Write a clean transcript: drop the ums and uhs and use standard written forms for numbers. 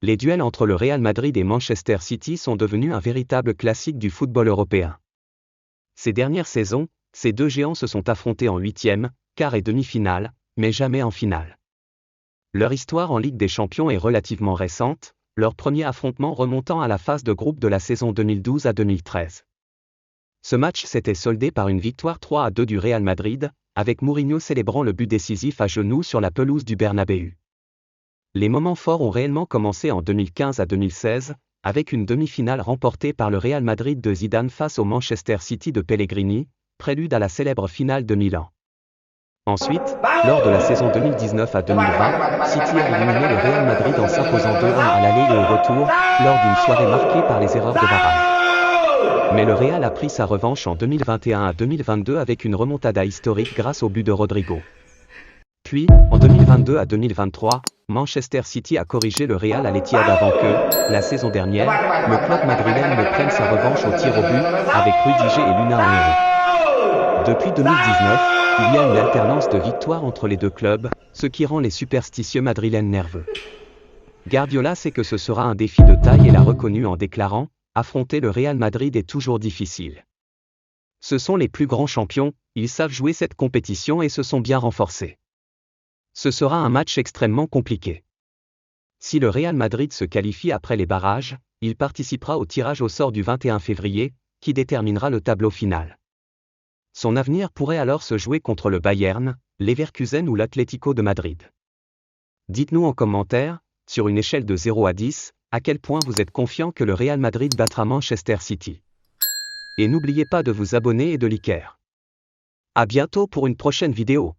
Les duels entre le Real Madrid et Manchester City sont devenus un véritable classique du football européen. Ces dernières saisons, ces deux géants se sont affrontés en huitièmes, quart et demi-finale, mais jamais en finale. Leur histoire en Ligue des Champions est relativement récente, leur premier affrontement remontant à la phase de groupe de la saison 2012 à 2013. Ce match s'était soldé par une victoire 3-2 du Real Madrid, avec Mourinho célébrant le but décisif à genoux sur la pelouse du Bernabéu. Les moments forts ont réellement commencé en 2015 à 2016, avec une demi-finale remportée par le Real Madrid de Zidane face au Manchester City de Pellegrini, prélude à la célèbre finale de Milan. Ensuite, lors de la saison 2019 à 2020, City a éliminé le Real Madrid en s'imposant 2-1 à l'aller et au retour, lors d'une soirée marquée par les erreurs de Varane. Mais le Real a pris sa revanche en 2021 à 2022 avec une remontada historique grâce au but de Rodrigo. Puis, en 2022 à 2023, Manchester City a corrigé le Real à l'Etihad avant que, la saison dernière, le club madrilène ne prenne sa revanche au tir au but, avec Rudiger et Luna en héros. Depuis 2019, il y a une alternance de victoires entre les deux clubs, ce qui rend les superstitieux madrilènes nerveux. Guardiola sait que ce sera un défi de taille et l'a reconnu en déclarant « Affronter le Real Madrid est toujours difficile. Ce sont les plus grands champions, ils savent jouer cette compétition et se sont bien renforcés. Ce sera un match extrêmement compliqué. Si le Real Madrid se qualifie après les barrages, il participera au tirage au sort du 21 février, qui déterminera le tableau final. Son avenir pourrait alors se jouer contre le Bayern, Leverkusen ou l'Atlético de Madrid. Dites-nous en commentaire, sur une échelle de 0 à 10, à quel point vous êtes confiant que le Real Madrid battra Manchester City. Et n'oubliez pas de vous abonner et de liker. À bientôt pour une prochaine vidéo.